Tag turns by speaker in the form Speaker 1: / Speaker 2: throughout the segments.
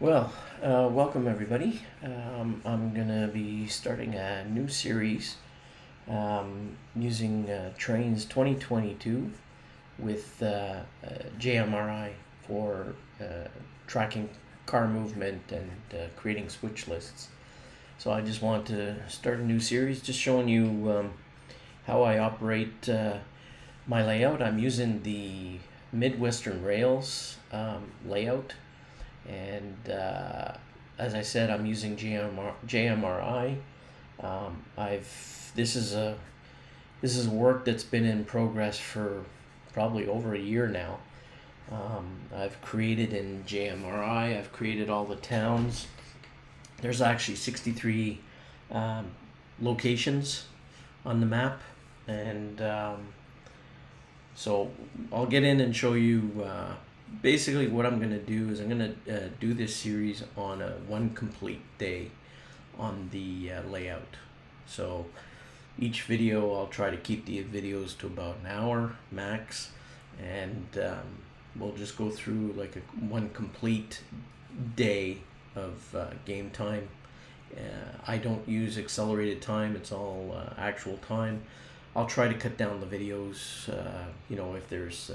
Speaker 1: Welcome everybody. I'm gonna be starting a new series using Trainz 2022 with JMRI for tracking car movement and creating switch lists. So I just want to start a new series just showing you how I operate my layout. I'm using the Midwestern Rails layout. And as I said, I'm using JMRI. This is work that's been in progress for probably over a year now. I've created in JMRI. I've created all the towns. There's actually 63 locations on the map, and so I'll get in and show you. Basically what I'm going to do is I'm going to do this series on one complete day on the layout. So each video I'll try to keep the videos to about an hour max, and we'll just go through like one complete day of game time. I don't use accelerated time, it's all actual time. I'll try to cut down the videos, if there's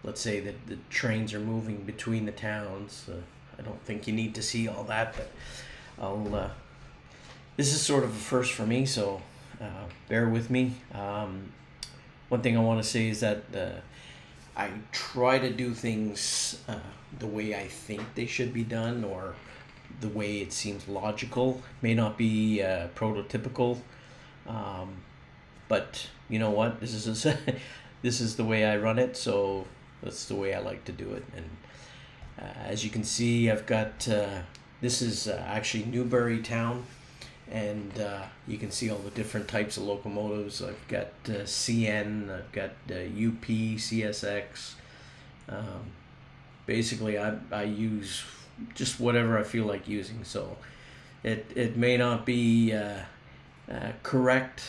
Speaker 1: let's say that the trains are moving between the towns. I don't think you need to see all that, but this is sort of a first for me, so bear with me. One thing I want to say is that I try to do things the way I think they should be done, or the way it seems logical. May not be prototypical, but you know what? This is the way I run it, so that's the way I like to do it. And as you can see, I've got this is actually Newbury Town, and you can see all the different types of locomotives. I've got CN, I've got UP, CSX. Basically, I use just whatever I feel like using. So it may not be correct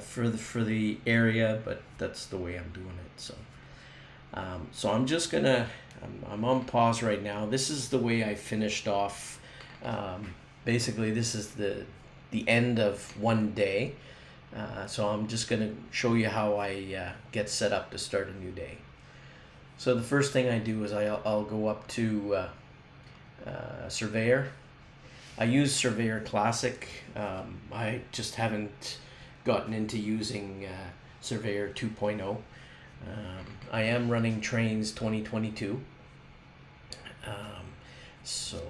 Speaker 1: for the area, but that's the way I'm doing it. So I'm just gonna, I'm on pause right now. This is the way I finished off. Basically, this is the end of one day. So I'm just gonna show you how I get set up to start a new day. So the first thing I do is I'll go up to Surveyor. I use Surveyor Classic. I just haven't gotten into using Surveyor 2.0. I am running Trainz 2022. So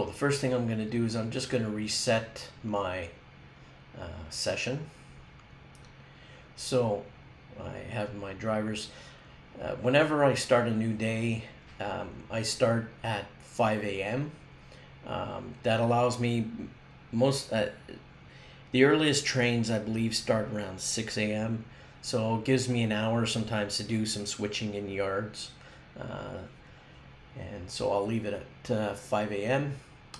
Speaker 1: the first thing I'm going to do is I'm just going to reset my session. So I have my drivers. Whenever I start a new day, I start at 5 a.m. That allows me the earliest trains, I believe, start around 6 a.m. So it gives me an hour sometimes to do some switching in yards. And so I'll leave it at 5 a.m.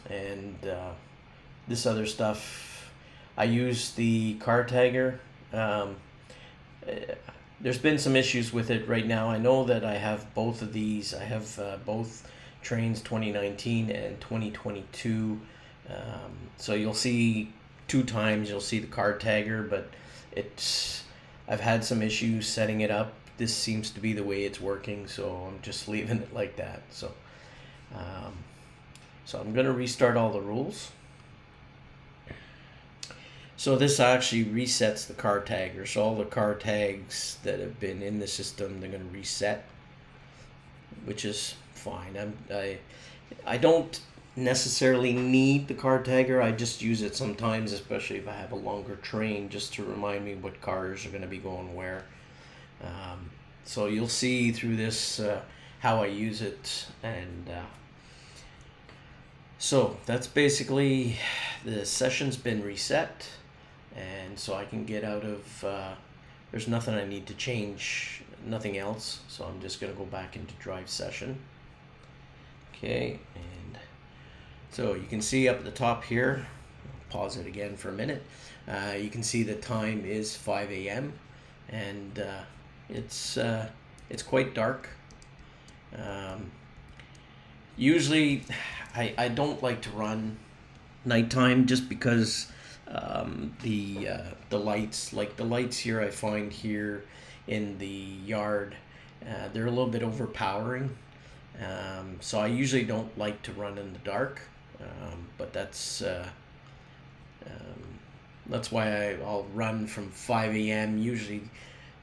Speaker 1: And this other stuff, I use the car tagger. There's been some issues with it right now. I know that I have both of these. I have both Trainz 2019 and 2022. So you'll see 2 times you'll see the car tagger, but I've had some issues setting it up. This seems to be the way it's working, so I'm just leaving it like that. So I'm going to restart all the rules. So this actually resets the car tagger. So all the car tags that have been in the system, they're going to reset, which is fine. I don't necessarily need the car tagger. I just use it sometimes, especially if I have a longer train, just to remind me what cars are going to be going where. So you'll see through this how I use it, and so that's basically, the session's been reset, and so I can get out of there's nothing I need to change, nothing else. So I'm just going to go back into drive session. Okay, and so you can see up at the top here, pause it again for a minute, you can see the time is 5 a.m. and it's quite dark. Usually, I don't like to run nighttime just because the lights, like the lights here, I find here in the yard, they're a little bit overpowering. So I usually don't like to run in the dark, but that's why I'll run from 5 a.m. Usually,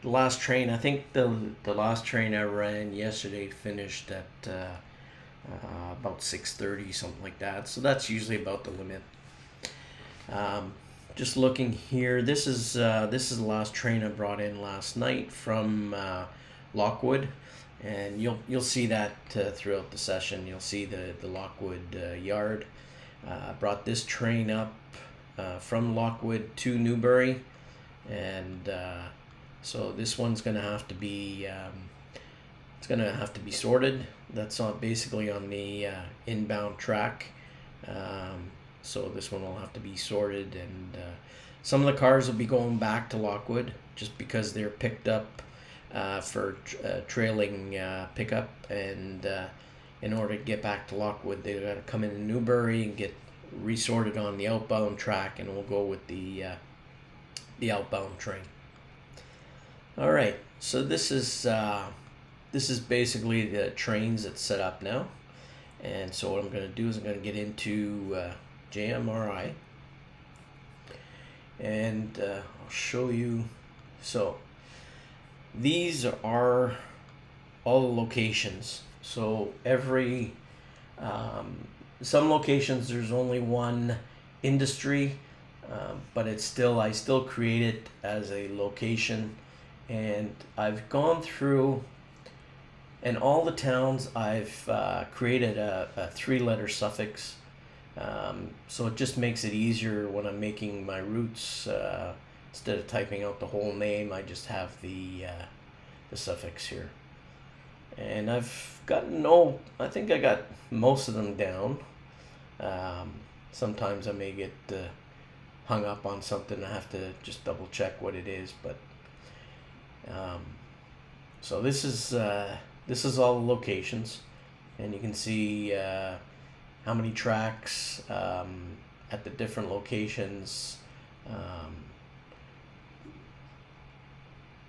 Speaker 1: the last train, I think the last train I ran yesterday finished at about 6:30, something like that. So that's usually about the limit. Just looking here, this is the last train I brought in last night from Lockwood, and you'll see that throughout the session. You'll see the Lockwood yard. Brought this train up from Lockwood to Newbury, and so this one's gonna have to be it's gonna have to be sorted. That's basically on the inbound track. So this one will have to be sorted, and some of the cars will be going back to Lockwood just because they're picked up for trailing pickup, and in order to get back to Lockwood, they got to come into Newbury and get resorted on the outbound track, and we'll go with the outbound train. All right, so this is basically the Trainz that's set up now, and so what I'm going to do is I'm going to get into JMRI, and I'll show you. So these are all the locations. So every some locations there's only one industry, but I still create it as a location, and I've gone through, and all the towns I've created a 3-letter suffix. So it just makes it easier when I'm making my routes. Instead of typing out the whole name, I just have the suffix here. And I think I got most of them down. Sometimes I may get hung up on something. I have to just double check what it is. But so this is all the locations, and you can see how many tracks at the different locations.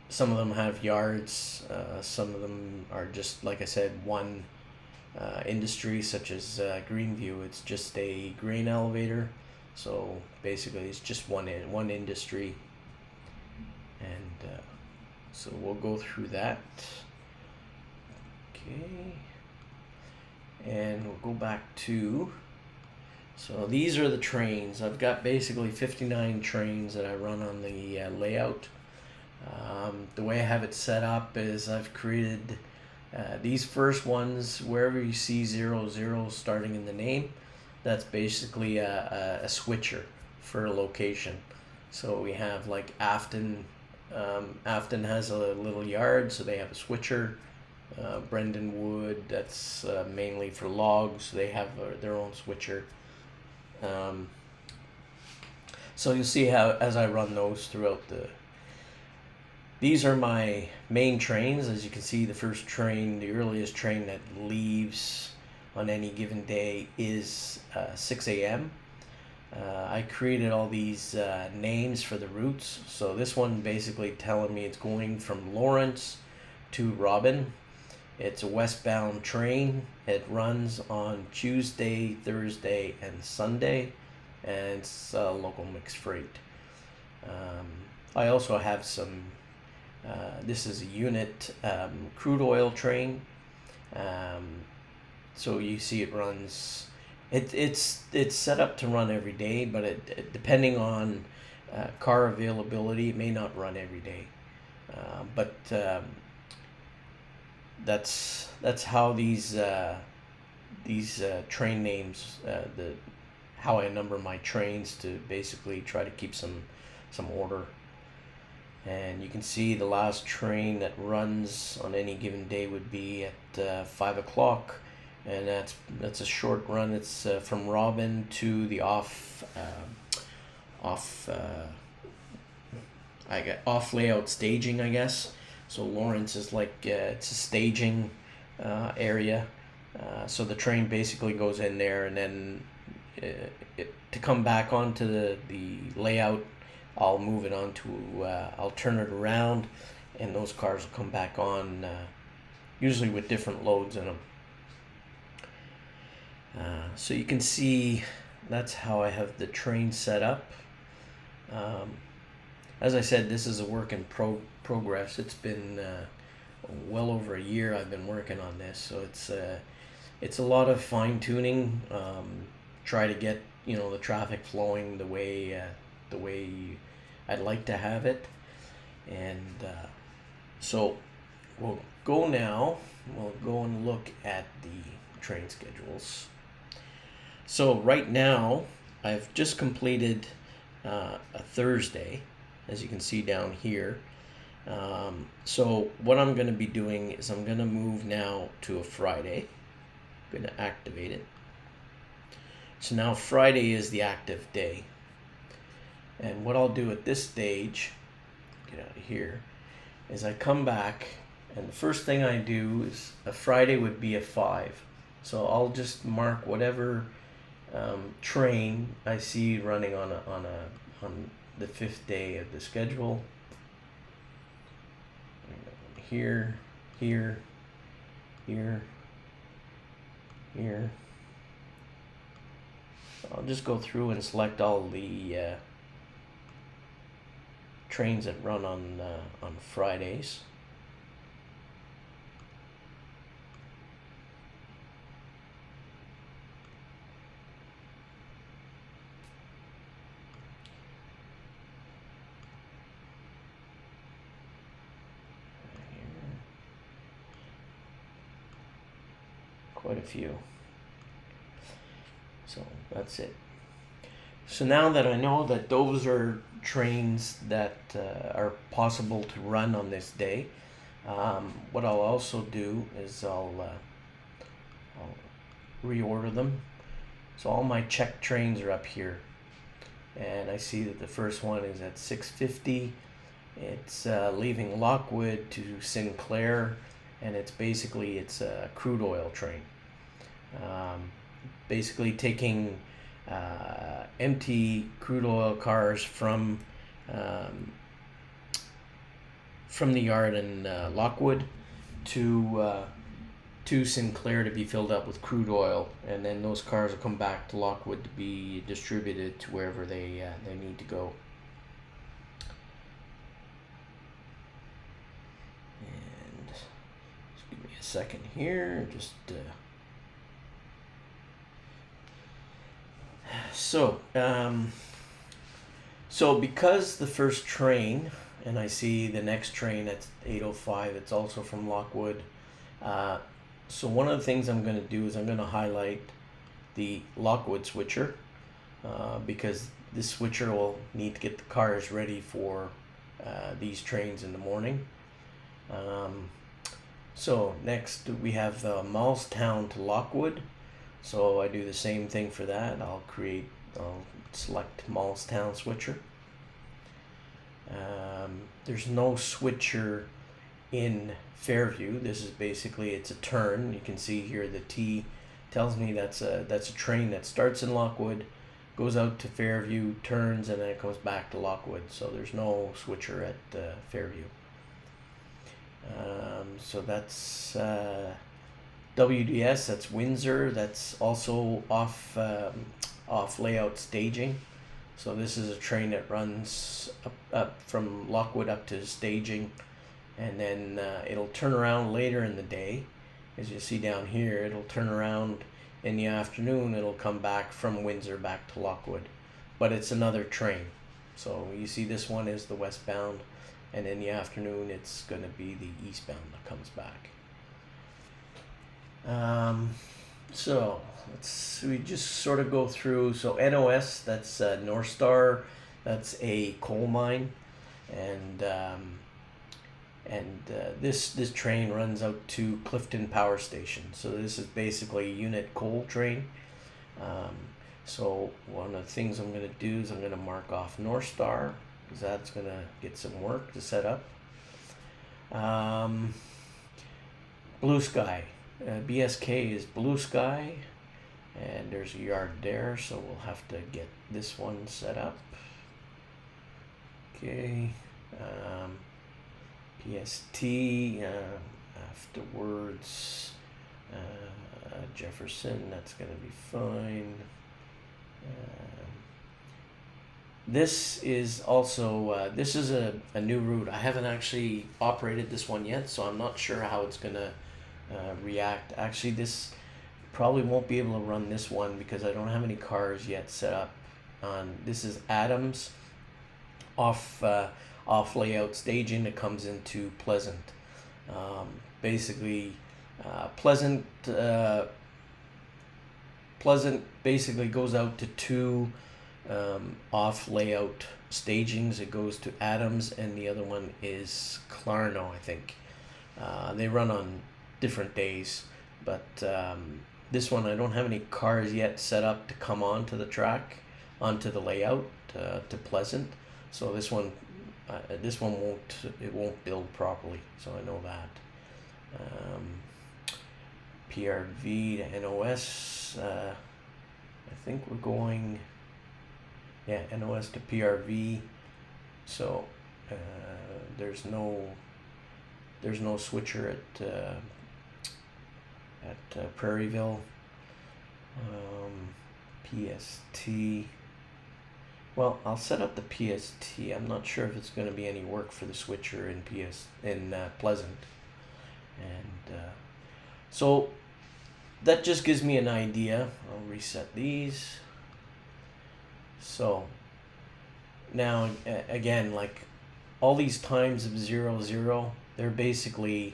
Speaker 1: Some of them have yards. Some of them are just, like I said, one industry, such as Greenview. It's just a grain elevator. So basically, it's just one industry. And so we'll go through that. Okay. And we'll go back to, so these are the trains. I've got basically 59 trains that I run on the layout. The way I have it set up is I've created these first ones, wherever you see 00 starting in the name, that's basically a switcher for a location. So we have like Afton. Afton has a little yard, so they have a switcher. Brendan Wood, that's mainly for logs. They have their own switcher. So you'll see how as I run those throughout these are my main trains. As you can see, the first train, the earliest train that leaves on any given day is 6 a.m. I created all these names for the routes. So this one basically telling me it's going from Lawrence to Robin. It's a westbound train. It runs on Tuesday, Thursday, and Sunday, and it's local mixed freight. I also have some, this is a unit crude oil train. So you see it runs, it's set up to run every day, but it depending on car availability, it may not run every day. But that's how these train names, how I number my trains to basically try to keep some order. And you can see the last train that runs on any given day would be at 5 o'clock, and that's a short run. It's from Robin to the off layout staging, I guess. So Lawrence is like it's a staging area. So the train basically goes in there, and then to come back onto the layout, I'll move it onto, I'll turn it around, and those cars will come back on, usually with different loads in them. So you can see that's how I have the train set up. As I said, this is a work in progress. It's been well over a year I've been working on this, so it's a lot of fine tuning. Try to get the traffic flowing the way I'd like to have it, and so we'll go now. We'll go and look at the train schedules. So right now I've just completed a Thursday, as you can see down here. So what I'm going to be doing is I'm going to move now to a Friday. I'm going to activate it. So now Friday is the active day. And what I'll do at this stage, get out of here, is I come back, and the first thing I do is a Friday would be a 5. So I'll just mark whatever train I see running on the 5th day of the schedule. Here, here, here, here. I'll just go through and select all the trains that run on Fridays. Quite a few. So that's it. So now that I know that those are trains that are possible to run on this day, what I'll also do is I'll reorder them. So all my check trains are up here, and I see that the first one is at 6:50. It's leaving Lockwood to Sinclair, and it's a crude oil train. Basically taking empty crude oil cars from the yard in Lockwood to Sinclair to be filled up with crude oil, and then those cars will come back to Lockwood to be distributed to wherever they need to go. And just give me a second here, just so because the first train, and I see the next train at 8:05, it's also from Lockwood. So one of the things I'm going to do is I'm going to highlight the Lockwood switcher, because this switcher will need to get the cars ready for these trains in the morning. So next we have Mallstown to Lockwood. So I do the same thing for that. I'll select Mallstown switcher. There's no switcher in Fairview. This is basically, it's a turn. You can see here the T tells me that's a train that starts in Lockwood, goes out to Fairview, turns, and then it comes back to Lockwood. So there's no switcher at Fairview. So that's WDS, that's Windsor. That's also off layout staging. So this is a train that runs up from Lockwood up to staging, and then it'll turn around later in the day. As you see down here, it'll turn around in the afternoon. It'll come back from Windsor back to Lockwood, but it's another train. So you see this one is the westbound, and in the afternoon it's going to be the eastbound that comes back. So we just sort of go through. So NOS, that's North Star, that's a coal mine, and this train runs out to Clifton Power Station. So this is basically a unit coal train. So one of the things I'm going to do is I'm going to mark off North Star, because that's going to get some work to set up. Blue Sky. BSK is blue sky, and there's a yard there, so we'll have to get this one set up. Okay, PST, afterwards, Jefferson, that's going to be fine. This is also, this is a new route. I haven't actually operated this one yet, so I'm not sure how it's going to react. Actually, this probably won't be able to run this one because I don't have any cars yet set up on. This is Adams off layout staging that comes into Pleasant. Basically, Pleasant basically goes out to two off layout stagings. It goes to Adams, and the other one is Clarno, I think. They run on different days, but this one I don't have any cars yet set up to come onto the track, onto the layout to Pleasant. So this one won't build properly. So I know that. PRV to NOS. I think we're going. Yeah, NOS to PRV. So there's no switcher at Prairieville. PST. Well, I'll set up the PST. I'm not sure if it's going to be any work for the switcher in Pleasant, and so that just gives me an idea. I'll reset these. So now again, like all these times of 0, 0, they're basically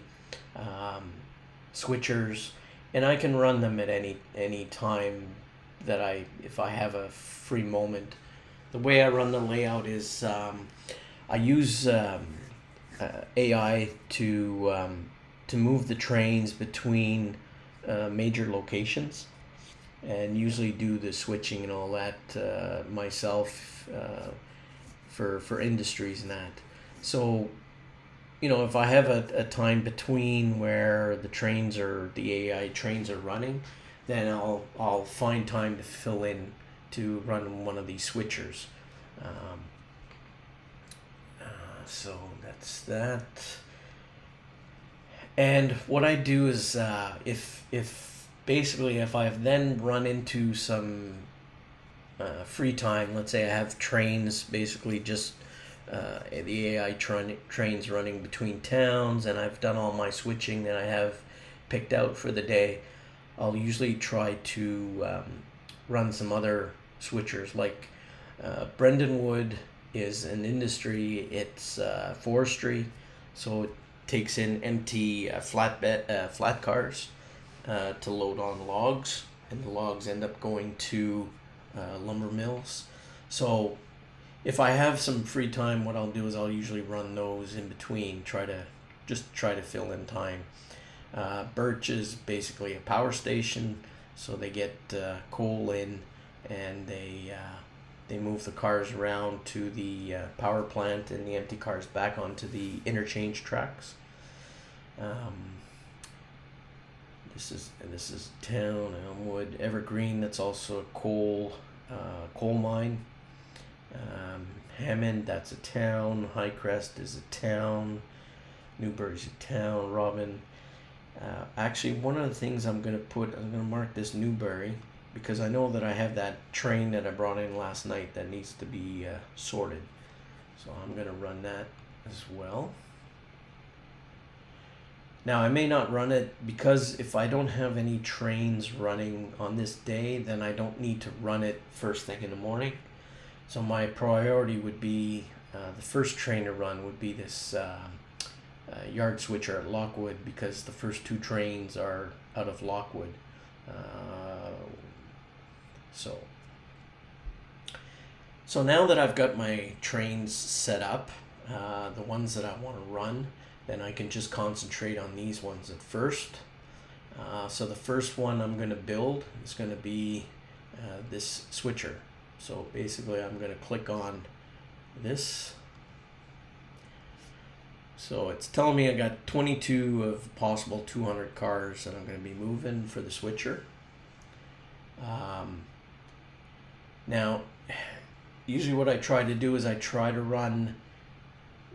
Speaker 1: switchers, and I can run them at any time that if I have a free moment. The way I run the layout is I use AI to move the trains between major locations, and usually do the switching and all that myself for industries and that. So, you know, if I have a time between where the AI trains are running, then I'll find time to fill in to run one of these switchers. So that's that. And what I do is if I've then run into some free time, let's say I have trains, basically just the AI trains running between towns, and I've done all my switching that I have picked out for the day, I'll usually try to run some other switchers. Like Brendanwood is an industry, it's forestry, so it takes in empty flat cars to load on logs, and the logs end up going to lumber mills. So if I have some free time, what I'll do is I'll usually run those in between, try to fill in time. Birch is basically a power station, so they get coal in, and they move the cars around to the power plant, and the empty cars back onto the interchange tracks. This is town, Elmwood, Evergreen. That's also a coal mine. Hammond, that's a town. Highcrest is a town. Newbury's a town. Robin. Actually, one of the things I'm gonna mark this Newbury, because I know that I have that train that I brought in last night that needs to be sorted. So I'm gonna run that as well. Now I may not run it, because if I don't have any trains running on this day, then I don't need to run it first thing in the morning. So my priority would be, the first train to run would be this yard switcher at Lockwood, because the first two trains are out of Lockwood. So now that I've got my trains set up, the ones that I want to run, then I can just concentrate on these ones at first. So the first one I'm going to build is going to be this switcher. So basically I'm going to click on this. So it's telling me I got 22 of possible 200 cars that I'm going to be moving for the switcher. Now, usually what I try to do is I try to run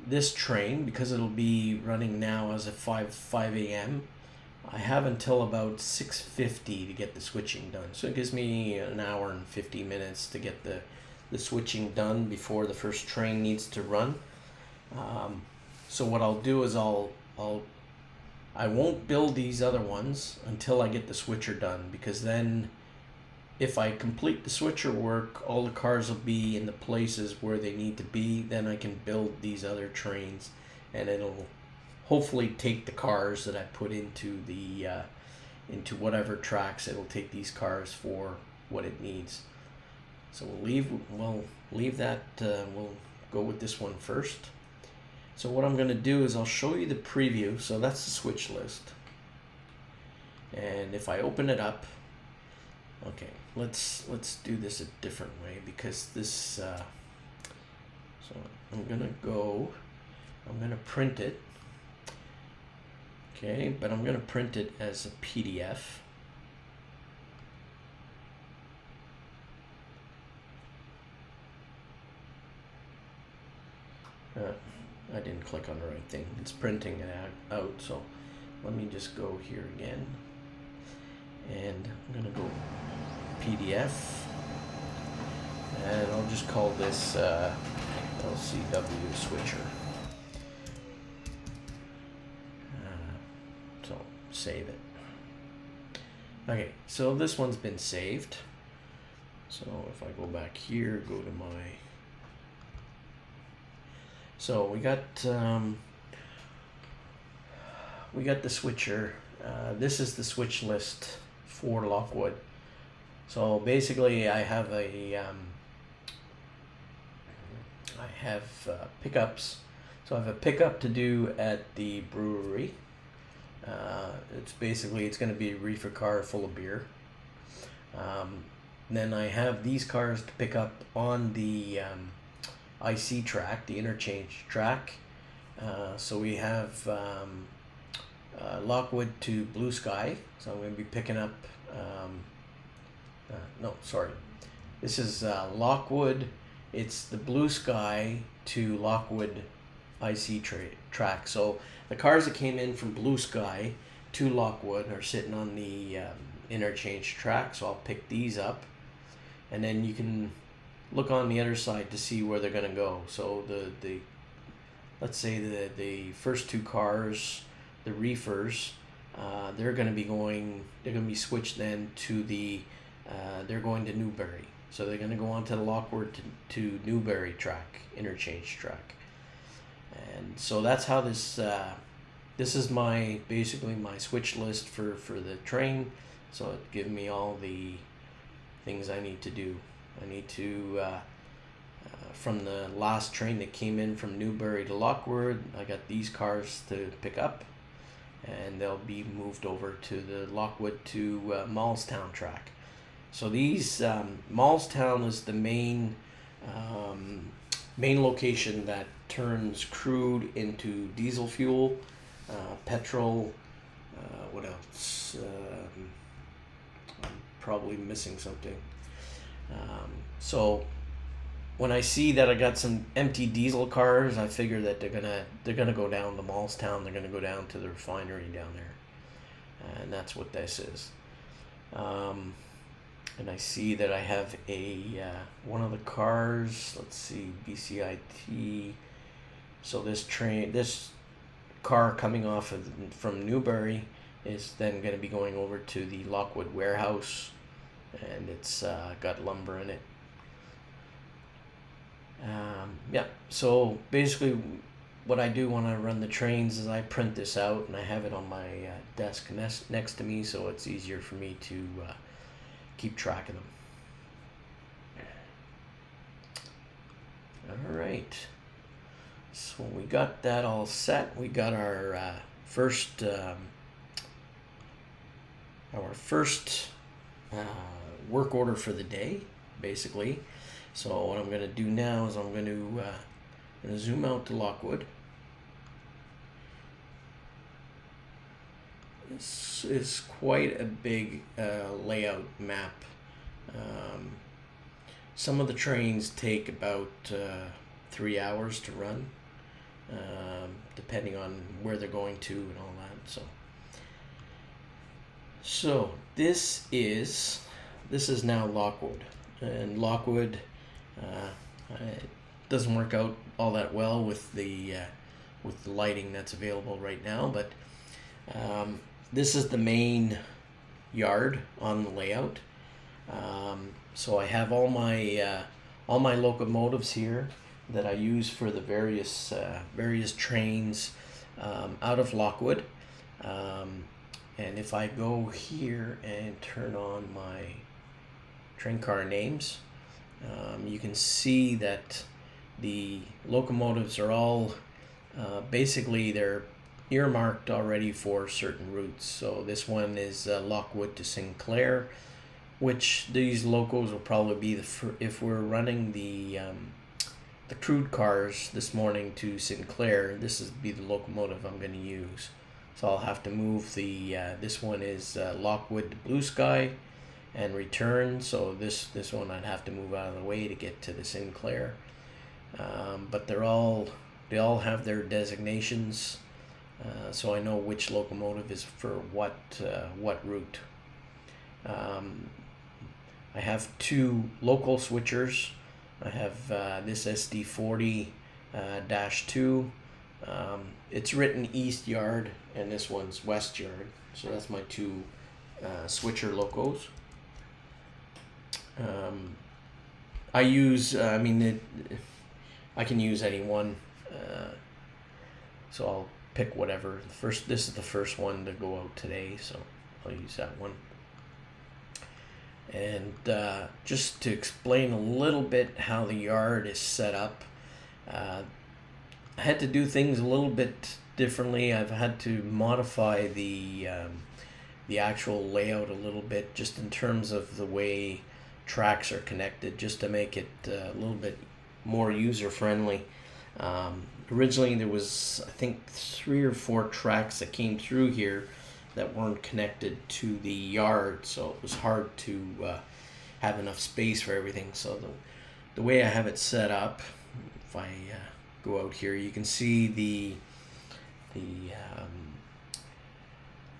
Speaker 1: this train, because it'll be running now as of 5 a.m. I have until about 6:50 to get the switching done. So it gives me an hour and 50 minutes to get the switching done before the first train needs to run. So what I'll do is I won't build these other ones until I get the switcher done, because then if I complete the switcher work, all the cars will be in the places where they need to be. Then I can build these other trains, and it'll hopefully take the cars that I put into the into whatever tracks. It'll take these cars for what it needs. So we'll leave that. We'll go with this one first. So what I'm going to do is I'll show you the preview. So that's the switch list. And if I open it up, okay, let's do this a different way, because this. So I'm gonna print it. Okay, but I'm gonna print it as a PDF. I didn't click on the right thing. It's printing it out, so let me just go here again. And I'm going to go PDF. And I'll just call this LCW switcher. So save it. Okay, so this one's been saved. So if I go back here, go to my... So we got the switcher. This is the switch list for Lockwood. So basically, I have pickups. So I have a pickup to do at the brewery. It's going to be a reefer car full of beer. Then I have these cars to pick up on the IC track, the interchange track. So we have Lockwood to Blue Sky. So I'm going to be picking up, this is Lockwood. It's the Blue Sky to Lockwood IC track. So the cars that came in from Blue Sky to Lockwood are sitting on the interchange track. So I'll pick these up, and then you can look on the other side to see where they're going to go. So let's say the first two cars, the reefers, they're going to be switched then to they're going to Newbury. So they're going to go on to the Lockwood to Newbury track, interchange track. And so that's how this is basically my switch list for the train. So it gives me all the things I need to do. I need to, from the last train that came in from Newbury to Lockwood, I got these cars to pick up, and they'll be moved over to the Lockwood to Mallstown track. So these, Mallstown is the main location that turns crude into diesel fuel, petrol, what else? I'm probably missing something. So when I see that I got some empty diesel cars, I figure that they're gonna go down to Mallstown. They're gonna go down to the refinery down there, and that's what this is. And I see that I have one of the cars. Let's see, BCIT. So this car coming off from Newbury is then going to be going over to the Lockwood warehouse, and it's got lumber in it. So basically what I do when I run the trains is I print this out, and I have it on my desk next to me, so it's easier for me to keep track of them. All right, so we got that all set. We got our first work order for the day, basically. So what I'm going to do now is I'm going to zoom out to Lockwood. is quite a big layout map. Some of the trains take about 3 hours to run, depending on where they're going to and all that. So this is now Lockwood, and Lockwood it doesn't work out all that well with the lighting that's available right now, but this is the main yard on the layout. So I have all my locomotives here that I use for the various trains out of Lockwood. And if I go here and turn on my train car names, you can see that the locomotives are all basically they're earmarked already for certain routes. So this one is Lockwood to Sinclair, which these locos will probably be if we're running the crude cars this morning to Sinclair, this is be the locomotive I'm going to use. So I'll have to move the this one is Lockwood to Blue Sky and return. So this one I'd have to move out of the way to get to the Sinclair. But they all have their designations, so I know which locomotive is for what route. I have two local switchers. I have this SD40-2. It's written East Yard, and this one's West Yard. So that's my two switcher locos. I use, I can use any one. So I'll pick whatever. This is the first one to go out today, so I'll use that one. And just to explain a little bit how the yard is set up, I had to do things a little bit differently. I've had to modify the actual layout a little bit, just in terms of the way tracks are connected, just to make it a little bit more user friendly. Originally there was, I think, 3 or 4 tracks that came through here that weren't connected to the yard, so it was hard to have enough space for everything. So the way I have it set up, if I go out here, you can see the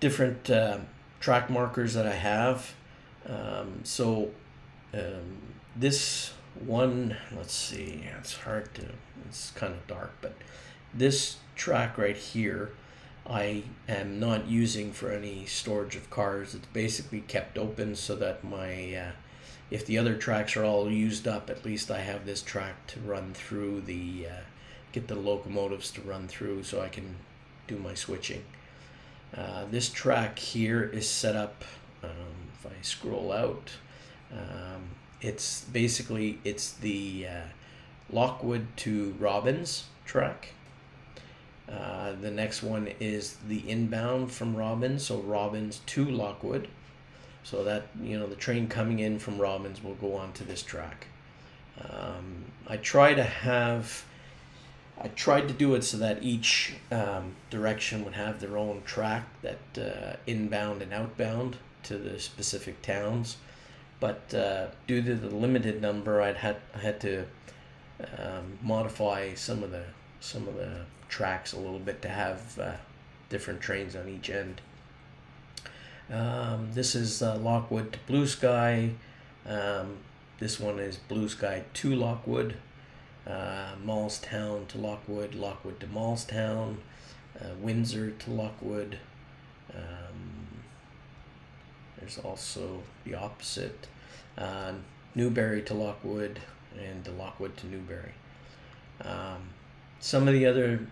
Speaker 1: different track markers that I have. This one, let's see, it's kind of dark, but this track right here I am not using for any storage of cars. It's basically kept open so that my if the other tracks are all used up, at least I have this track to run through get the locomotives to run through, so I can do my switching. This track here is set up, if I scroll out, it's the Lockwood to Robbins track. The next one is the inbound from Robbins, so Robbins to Lockwood. So that, the train coming in from Robbins will go on to this track. I tried to do it so that each direction would have their own track, that inbound and outbound to the specific towns. But due to the limited number, I had to modify some of the tracks a little bit to have different trains on each end. This is Lockwood to Blue Sky. This one is Blue Sky to Lockwood. Mallstown to Lockwood, Lockwood to Mallstown, Windsor to Lockwood. There's also the opposite, Newbury to Lockwood, and Lockwood to Newbury. Some of the other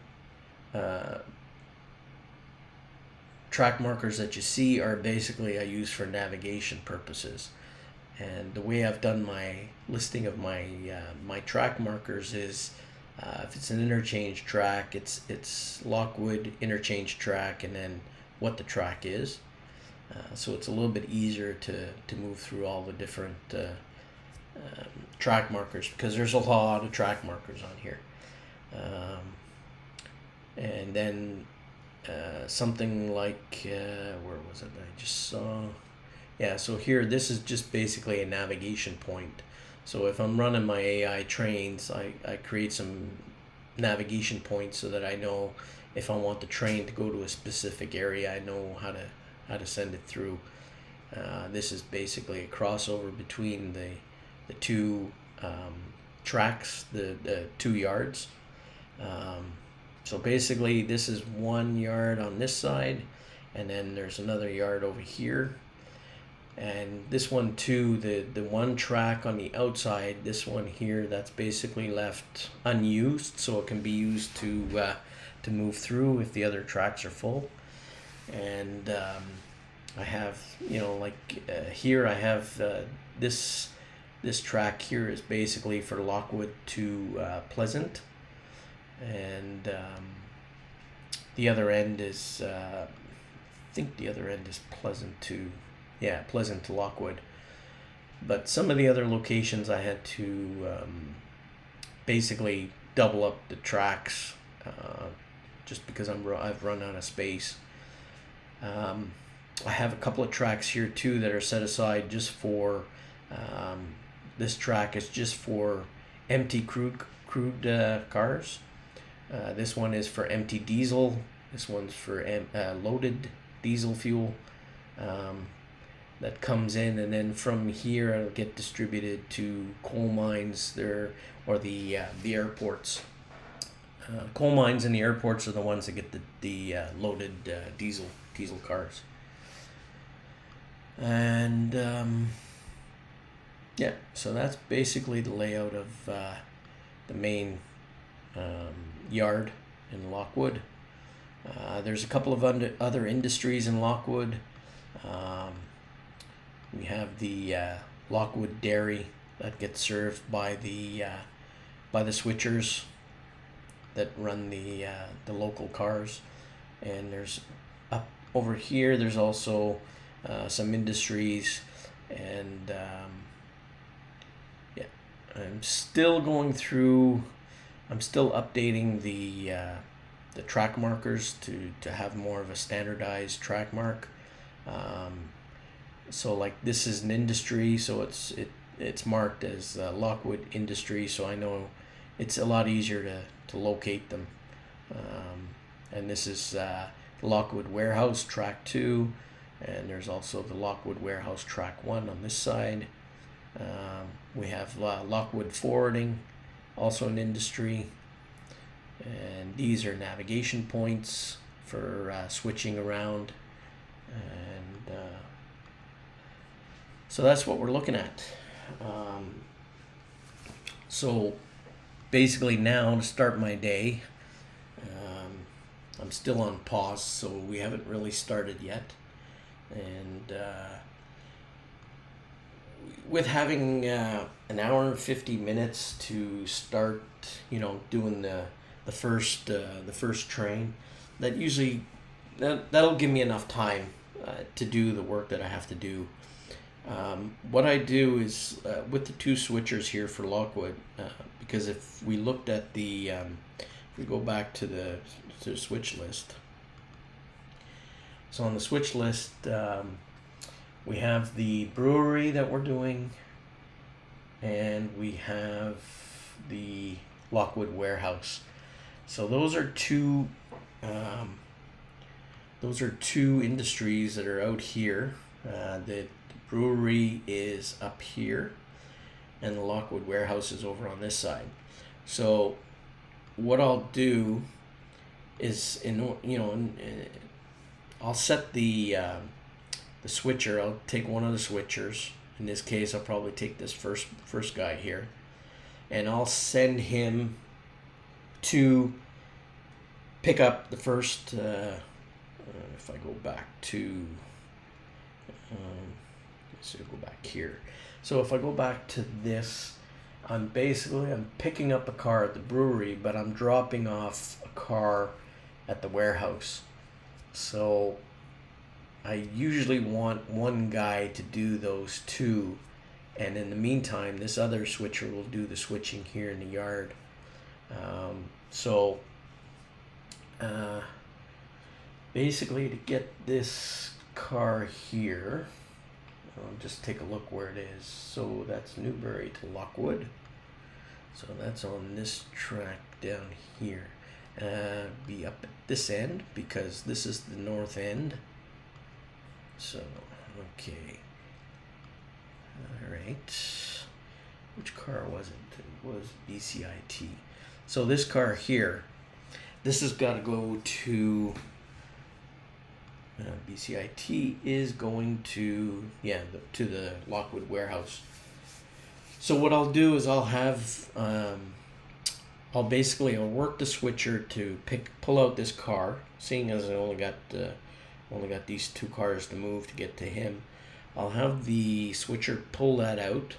Speaker 1: track markers that you see are basically I use for navigation purposes. And the way I've done my listing of my track markers is if it's an interchange track, it's Lockwood interchange track, and then what the track is. So it's a little bit easier to move through all the different track markers, because there's a lot of track markers on here. And then something like, where was it I just saw? Yeah, so here, this is just basically a navigation point. So if I'm running my AI trains, I create some navigation points so that I know if I want the train to go to a specific area, I know how to send it through. This is basically a crossover between the two tracks, the 2 yards. So basically this is 1 yard on this side, and then there's another yard over here. And this one too, the one track on the outside, this one here, that's basically left unused, so it can be used to move through if the other tracks are full. And I have, here I have this track here is basically for Lockwood to Pleasant, and the other end is I think the other end is Pleasant to Lockwood. But some of the other locations I had to basically double up the tracks just because I've run out of space. I have a couple of tracks here too that are set aside just for this track is just for empty crude cars. This one is for empty diesel. This one's for loaded diesel fuel that comes in, and then from here it'll get distributed to coal mines there, or the airports. Coal mines and the airports are the ones that get the loaded diesel cars. And so that's basically the layout of the main yard in Lockwood. There's a couple of other industries in Lockwood. We have the Lockwood Dairy that gets served by the switchers that run the local cars, and there's up over here. There's also some industries, and I'm still going through. I'm still updating the track markers to have more of a standardized track mark. So like this is an industry, so it's marked as Lockwood Industry, so I know it's a lot easier to locate them. And this is Lockwood Warehouse Track 2, and there's also the Lockwood Warehouse Track 1 on this side. We have Lockwood Forwarding, also an industry, and these are navigation points for switching around, and so that's what we're looking at. So basically now to start my day, I'm still on pause, so we haven't really started yet, and with having an hour and 50 minutes to start, doing the first train, that'll give me enough time to do the work that I have to do. What I do is with the 2 switchers here for Lockwood, because if we looked at if we go back to the switch list, so on the switch list we have the brewery that we're doing, and we have the Lockwood Warehouse. So those are two industries that are out here. The brewery is up here, and the Lockwood Warehouse is over on this side. So what I'll do is, I'll set the switcher. I'll take one of the switchers. In this case, I'll probably take this first guy here, and I'll send him to pick up the first. If I go back to, let's go back here. So if I go back to this, I'm picking up a car at the brewery, but I'm dropping off a car at the warehouse. So I usually want one guy to do those 2, and in the meantime, this other switcher will do the switching here in the yard. basically to get this car here, I'll just take a look where it is. So that's Newbury to Lockwood. So that's on this track down here. Be up at this end because this is the north end. So, okay. Alright. Which car was it? It was BCIT. So this car here, this has got to go to BCIT is going to, to the Lockwood warehouse. So what I'll do is I'll have, I'll work the switcher to pull out this car, seeing as I only got these two cars to move to get to him. I'll have the switcher pull that out,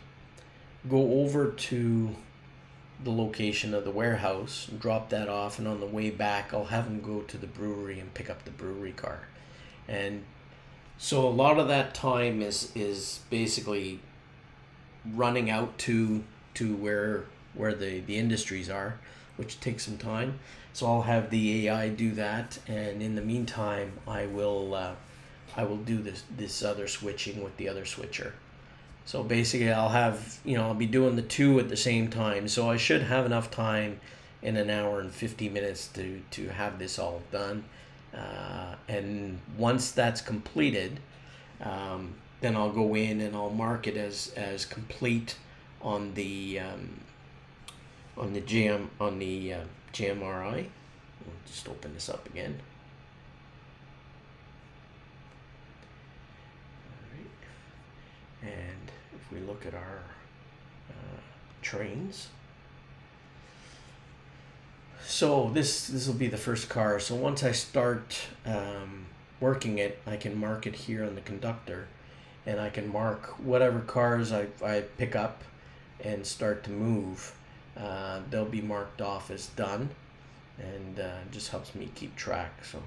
Speaker 1: go over to the location of the warehouse, drop that off, and on the way back I'll have him go to the brewery and pick up the brewery car. And so a lot of that time is basically running out to where the industries are, which takes some time. So I'll have the AI do that, and in the meantime I will do this other switching with the other switcher. So basically I'll be doing the two at the same time. So I should have enough time in an hour and 50 minutes to have this all done. And once that's completed, then I'll go in and I'll mark it as complete on the JMRI. We'll just open this up again. All right. And if we look at our Trainz. So this will be the first car. So once I start working it, I can mark it here on the conductor, and I can mark whatever cars I pick up and start to move. They'll be marked off as done, and just helps me keep track. So.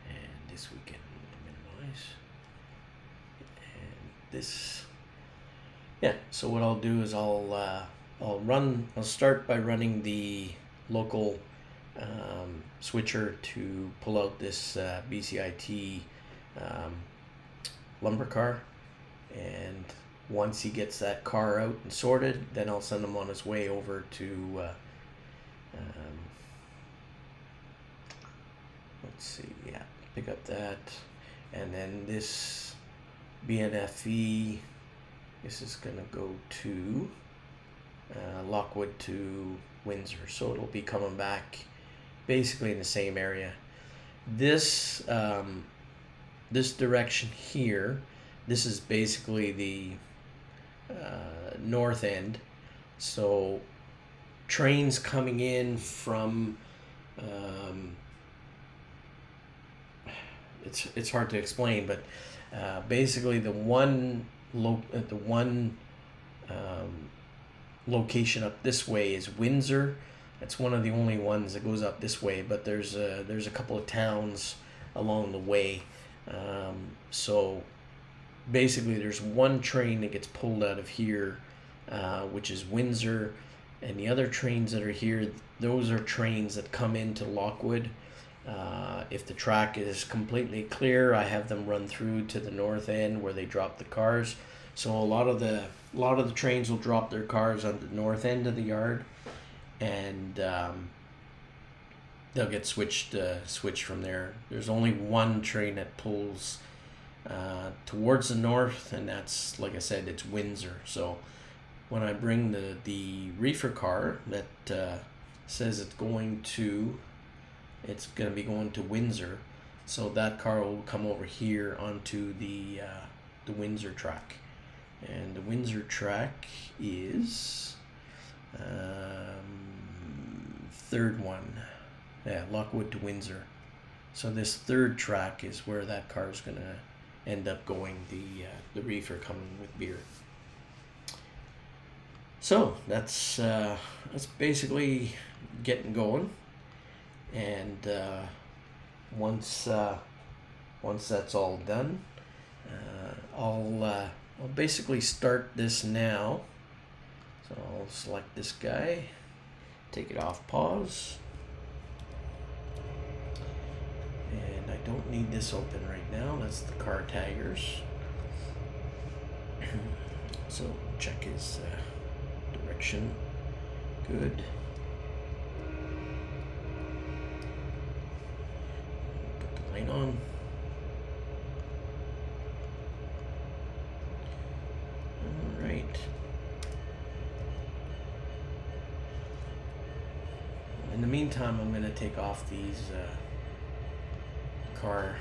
Speaker 1: And this we can minimize. And this. Yeah, so what I'll do is I'll start by running the local switcher to pull out this BCIT lumber car, and once he gets that car out and sorted, then I'll send him on his way over to let's see, pick up that, and then this BNFE. This is going to go to Lockwood to Windsor. So it'll be coming back basically in the same area. This this direction here, this is basically the north end. So trains coming in from it's hard to explain, but basically the one location up this way is Windsor. It's one of the only ones that goes up this way, but there's a couple of towns along the way. So basically there's one train that gets pulled out of here, which is Windsor, and the other trains that are here, those are trains that come into Lockwood. If the track is completely clear, I have them run through to the north end where they drop the cars. So a lot of the trains will drop their cars on the north end of the yard, and they'll get switched from there. There's only one train that pulls towards the north, and that's, like I said, it's Windsor. So when I bring the reefer car that says it's going to be going to Windsor, so that car will come over here onto the Windsor track, and the Windsor track is third one, Lockwood to Windsor. So this third track is where that car is gonna end up going. The reefer coming with beer. So that's basically getting going. And once that's all done, I'll basically start this now. So I'll select this guy, take it off pause. And I don't need this open right now. That's the car taggers. So check his direction. Good. Put the light on. All right. In the meantime, I'm going to take off these car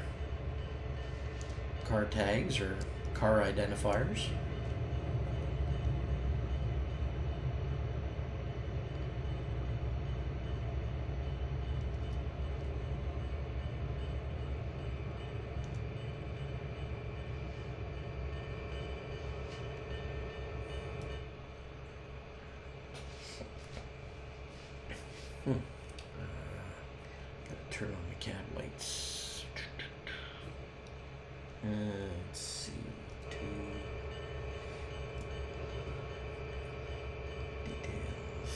Speaker 1: tags or car identifiers. Gotta turn on the cab lights. Let's see. Details.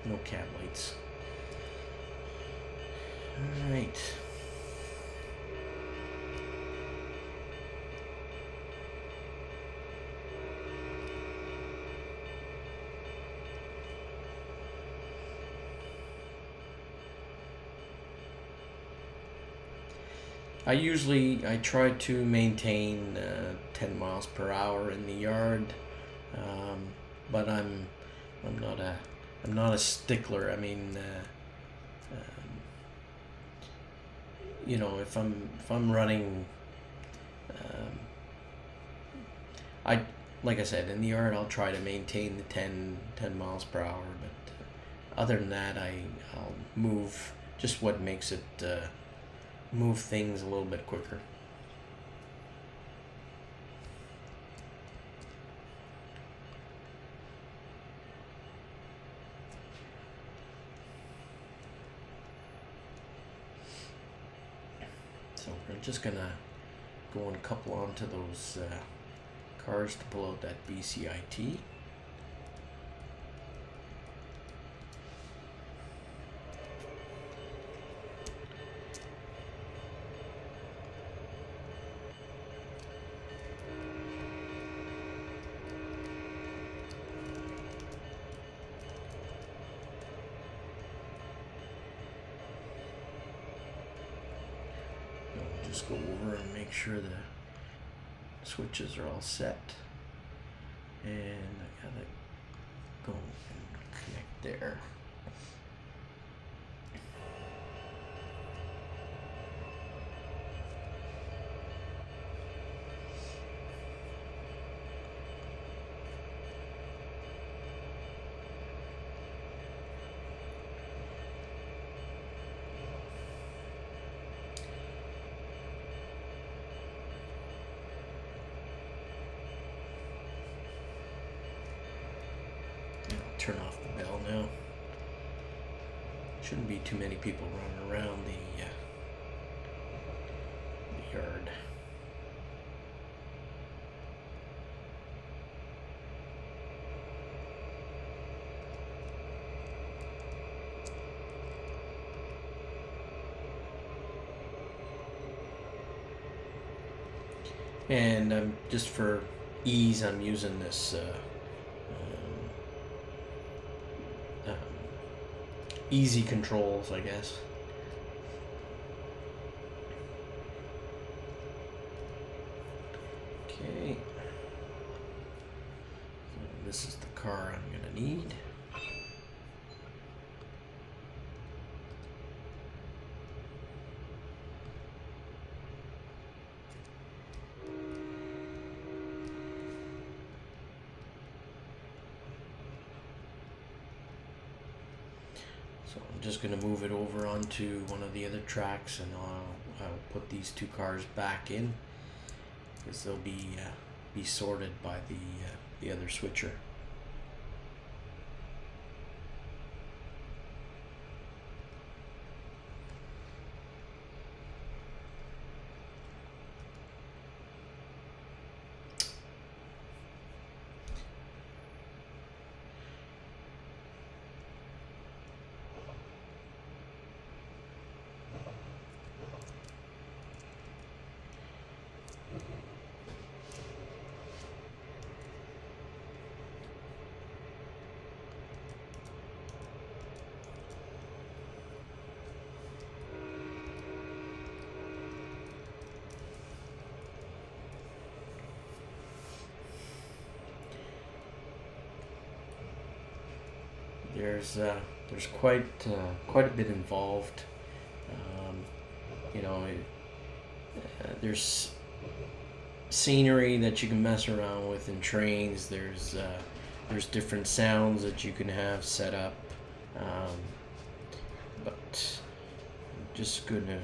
Speaker 1: No cab lights. All right. I try to maintain 10 miles per hour in the yard, but I'm not a stickler. I mean, you know, if I'm running, like I said, in the yard I'll try to maintain the 10 miles per hour, but other than that I'll move just what makes it move things a little bit quicker. So we're just gonna go and couple onto those cars to pull out that BCIT. Just go over and make sure the switches are all set, and I gotta go and connect there. Turn off the bell now. Shouldn't be too many people running around the yard. And just for ease, I'm using this easy controls, I guess. Okay. So this is the car I'm gonna need. So I'm just going to move it over onto one of the other tracks, and I'll put these two cars back in, because they'll be sorted by the other switcher. there's quite a bit involved. Um, you know, there's scenery that you can mess around with in Trainz. There's different sounds that you can have set up, but I'm just gonna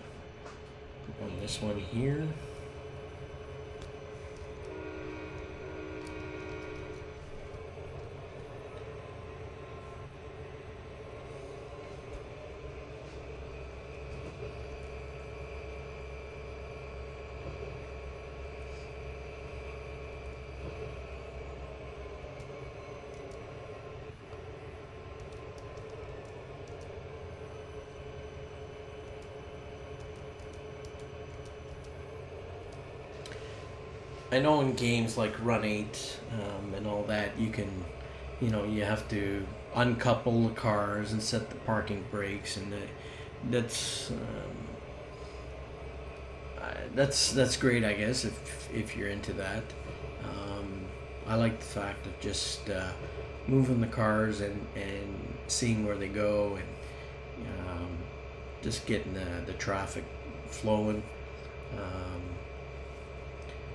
Speaker 1: run this one here. I know in games like Run 8 and all that, you can, you have to uncouple the cars and set the parking brakes, and that's great, I guess, if you're into that. I like the fact of just moving the cars and seeing where they go, and just getting the traffic flowing.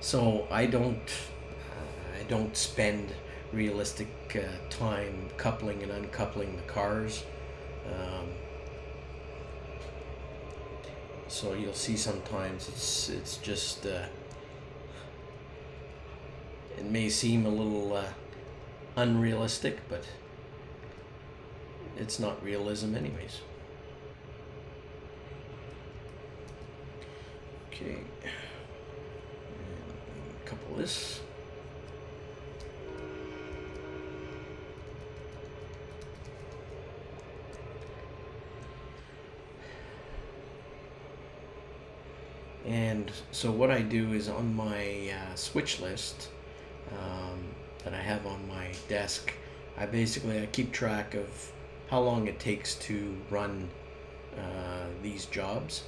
Speaker 1: So I don't spend realistic time coupling and uncoupling the cars. So you'll see sometimes it's just it may seem a little unrealistic, but it's not realism anyways. Okay. Couple this. And so what I do is on my switch list that I have on my desk, I keep track of how long it takes to run these jobs.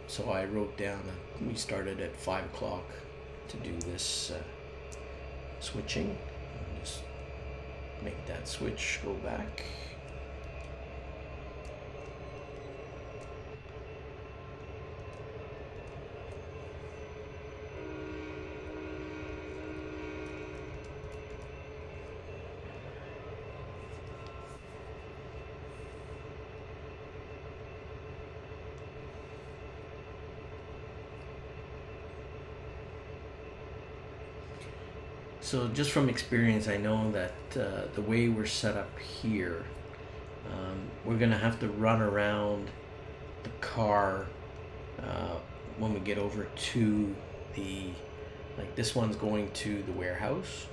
Speaker 1: So I wrote down that we started at 5 o'clock to do this switching. I'll just make that switch go back. So just from experience, I know that the way we're set up here, we're going to have to run around the car when we get over to like this one's going to the warehouse.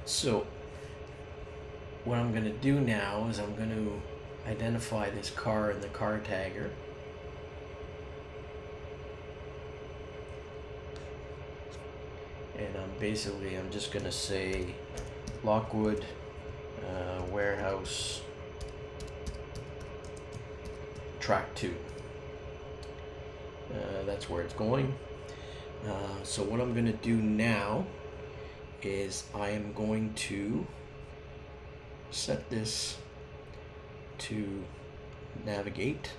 Speaker 1: So what I'm going to do now is I'm going to identify this car in the car tagger. And I'm just going to say Lockwood Warehouse Track 2. That's where it's going. So what I'm going to do now is I am going to set this to navigate.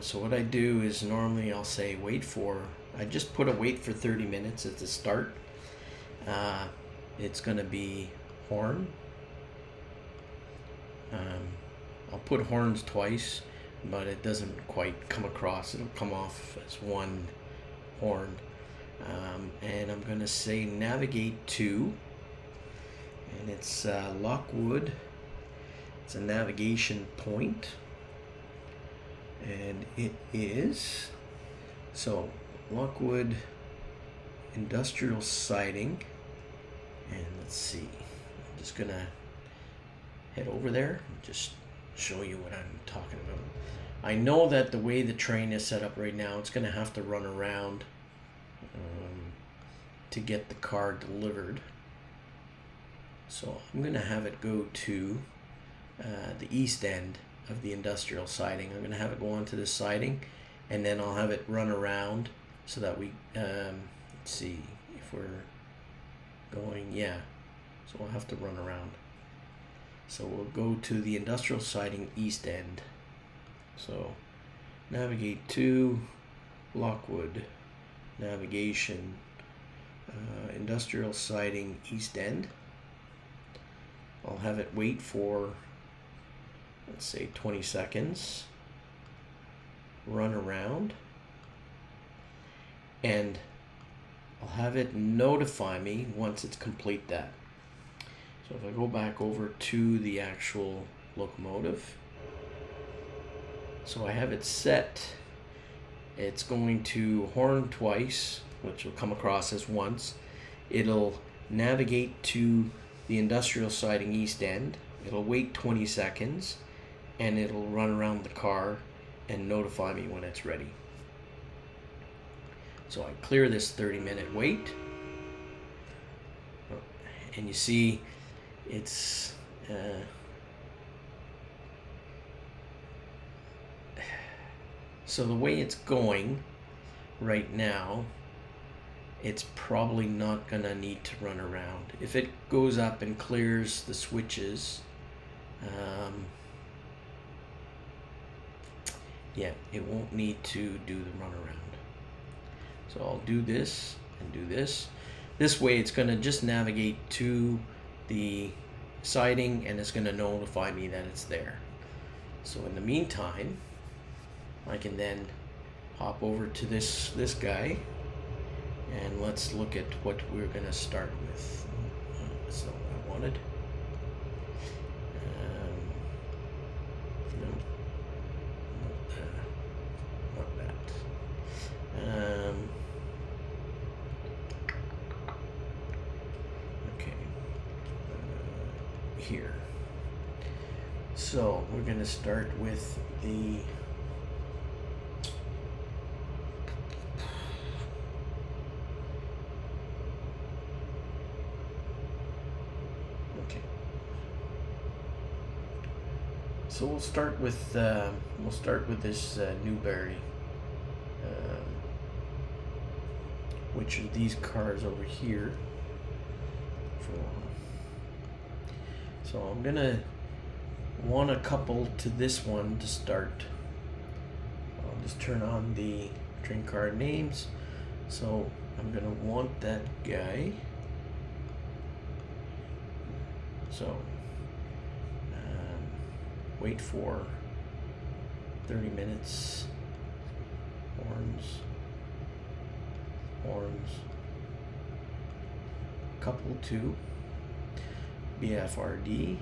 Speaker 1: So what I do is normally I'll say I just put a wait for 30 minutes at the start. It's going to be horn. I'll put horns twice, but it doesn't quite come across. It'll come off as one horn. And I'm going to say navigate to, and it's Lockwood. It's a navigation point, and it is Lockwood Industrial Siding. And let's see, I'm just gonna head over there and just show you what I'm talking about. I know that the way the train is set up right now, it's gonna have to run around to get the car delivered. So I'm gonna have it go to the east end of the industrial siding. I'm gonna have it go onto the siding, and then I'll have it run around so that we let's see if we're going, yeah, so we'll have to run around. So we'll go to the industrial siding east end. So navigate to Lockwood, navigation, industrial siding east end. I'll have it wait for, let's say, 20 seconds, run around, and I'll have it notify me once it's complete that. So if I go back over to the actual locomotive, so I have it set, it's going to horn twice, which will come across as once. It'll navigate to the industrial siding east end. It'll wait 20 seconds, and it'll run around the car and notify me when it's ready. So I clear this 30-minute wait, and you see it's so the way it's going right now, it's probably not gonna need to run around. If it goes up and clears the switches, yeah, it won't need to do the run around. So I'll do this and do this. This way it's gonna just navigate to the siding and it's gonna notify me that it's there. So in the meantime, I can then hop over to this guy, and let's look at what we're gonna start with. That's not what I wanted. No, not that. Okay. Here. So we're gonna start with the So we'll start with this Newberry, which are these cars over here. So I'm gonna want to couple to this one to start. I'll just turn on the train car names. So I'm gonna want that guy. So wait for 30 minutes. Horns. Couple to BFRD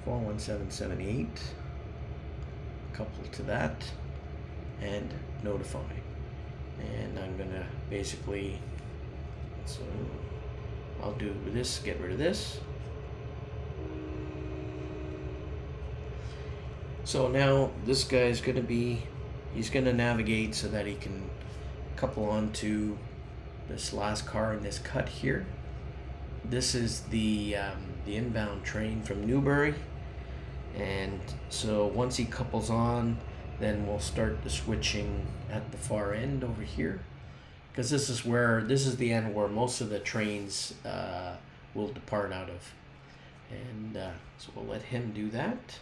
Speaker 1: 41778. Couple to that and notify. And I'm gonna basically, so I'll do this, get rid of this. So now this guy's gonna be, he's gonna navigate so that he can couple onto this last car in this cut here. This is the inbound train from Newbury, and so once he couples on, then we'll start the switching at the far end over here, because this is the end where most of the trains will depart out of, and so we'll let him do that.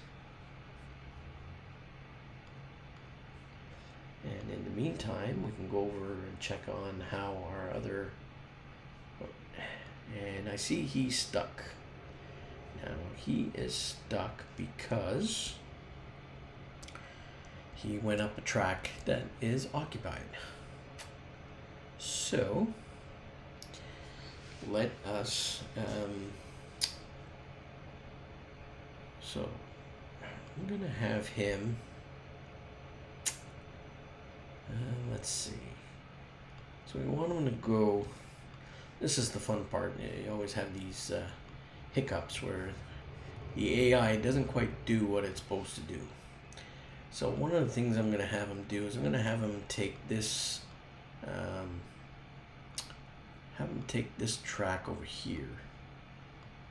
Speaker 1: And in the meantime, we can go over and check on how our other, and I see he's stuck. Now he is stuck because he went up a track that is occupied. So let us, so I'm gonna have him, let's see. So we want him to go, this is the fun part, you always have these hiccups where the AI doesn't quite do what it's supposed to do. So one of the things I'm going to have him do is I'm going to have him take this, track over here.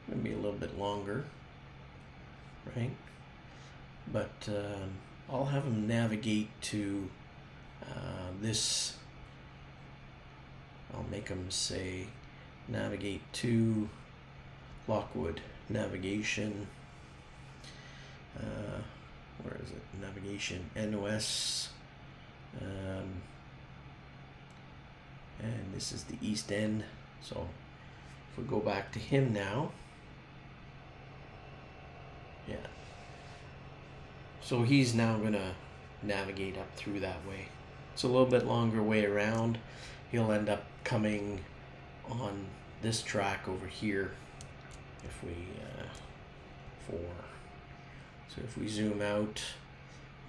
Speaker 1: Going to be a little bit longer, right? But I'll have him navigate to this I'll make them say navigate to Lockwood navigation. Where is it? Navigation NOS. And this is the East End. So if we go back to him now, yeah. So he's now gonna navigate up through that way. It's a little bit longer way around. He'll end up coming on this track over here if we so if we zoom out,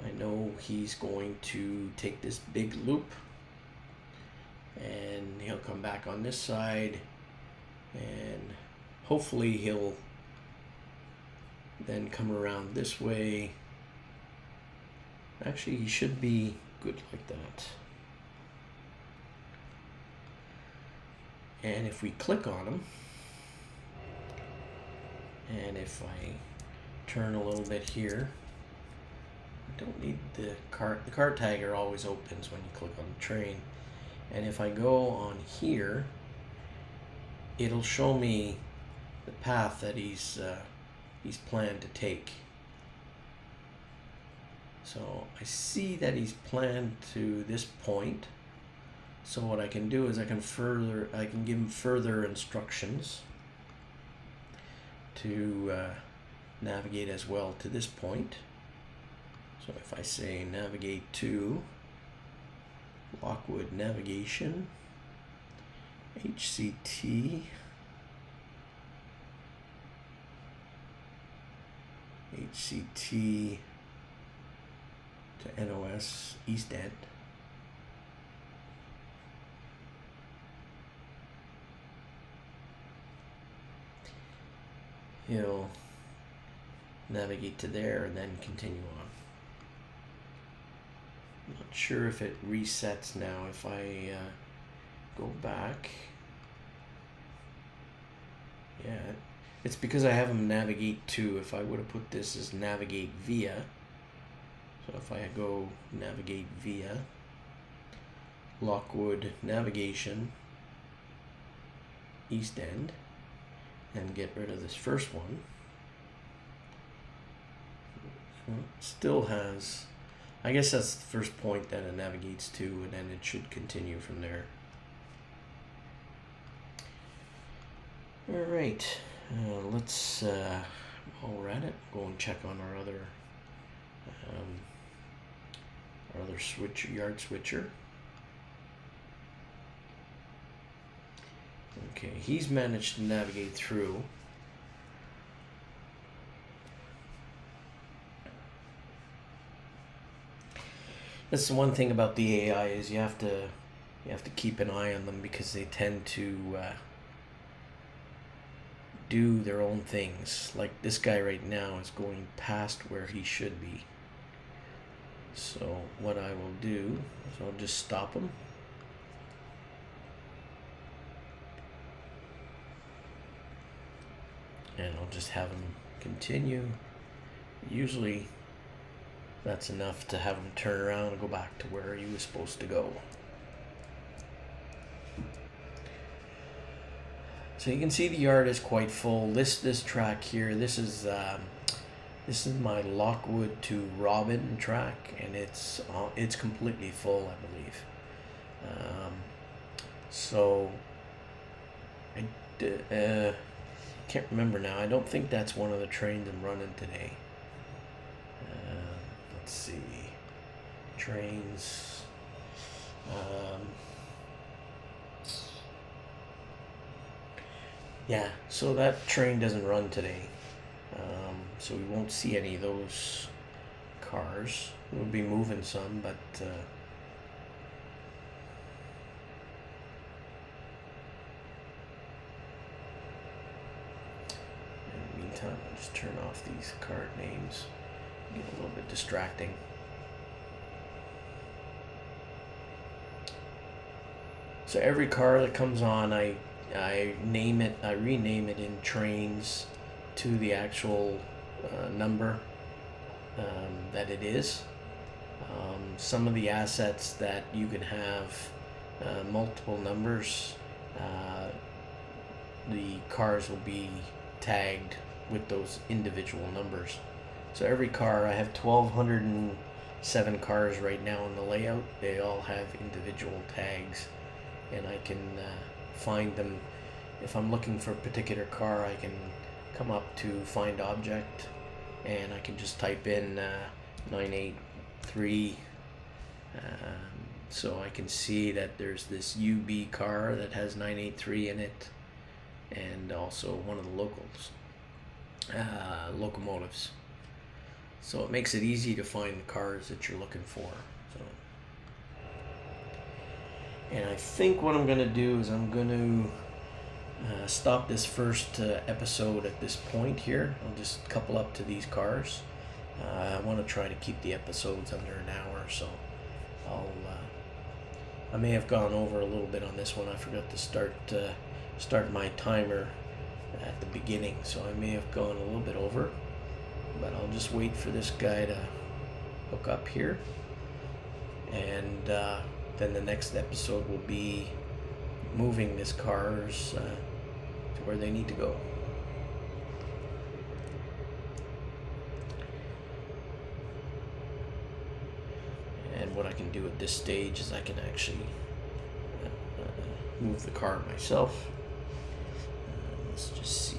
Speaker 1: I know he's going to take this big loop and he'll come back on this side, and hopefully he'll then come around this way. Actually, he should be good like that. And if we click on him, and if I turn a little bit here, I don't need the cart tagger always opens when you click on the train. And if I go on here, it'll show me the path that he's planned to take. So I see that he's planned to this point. So what I can do is I can give him further instructions to navigate as well to this point. So if I say navigate to Lockwood navigation, HCT, to NOS East End. He'll navigate to there and then continue on. I'm not sure if it resets now. If I go back, yeah, it's because I have him navigate to. If I would have put this as navigate via, so if I go navigate via Lockwood navigation East End and get rid of this first one, still has, I guess that's the first point that it navigates to, and then it should continue from there. Alright, let's, while we're at it, go and check on our other yard switcher. Okay, he's managed to navigate through. That's the one thing about the AI is you have to keep an eye on them, because they tend to do their own things. Like this guy right now is going past where he should be. So what I will do is I'll just stop him. And I'll just have him continue. Usually that's enough to have him turn around and go back to where he was supposed to go. So you can see the yard is quite full. This track here, this is my Lockwood to Robin track, and it's completely full, I believe. So I can't remember now. I don't think that's one of the trains I'm running today. Let's see. Trainz. Yeah, so that train doesn't run today. So we won't see any of those cars. We'll be moving some, but in the meantime, I'll just turn off these card names. Get a little bit distracting. So every car that comes on, I rename it in Trainz to the actual number that it is. Some of the assets that you can have multiple numbers, the cars will be tagged with those individual numbers. So every car, I have 1,207 cars right now in the layout. They all have individual tags, and I can find them. If I'm looking for a particular car, I can come up to Find Object, and I can just type in 983. So I can see that there's this UB car that has 983 in it, and also one of the locomotives. So it makes it easy to find the cars that you're looking for. So, and I think what I'm going to do is I'm going to stop this first episode at this point here. I'll just couple up to these cars. I want to try to keep the episodes under an hour, so I may have gone over a little bit on this one. I forgot to start my timer at the beginning, so I may have gone a little bit over, but I'll just wait for this guy to hook up here, and then the next episode will be moving these cars to where they need to go. And what I can do at this stage is I can actually move the car myself. Let's just see.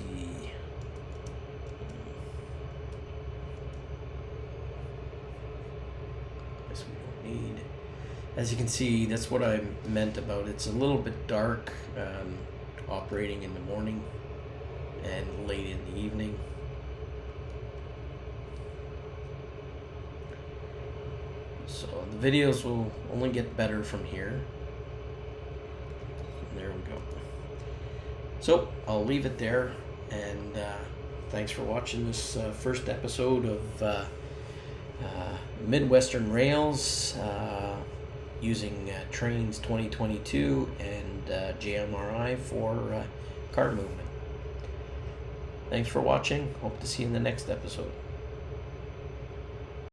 Speaker 1: This we don't need. As you can see, that's what I meant about it's a little bit dark, operating in the morning and late in the evening. So the videos will only get better from here. And there we go. So I'll leave it there, and thanks for watching this first episode of Midwestern Rails using Trainz 2022 and JMRI for car movement. Thanks for watching. Hope to see you in the next episode.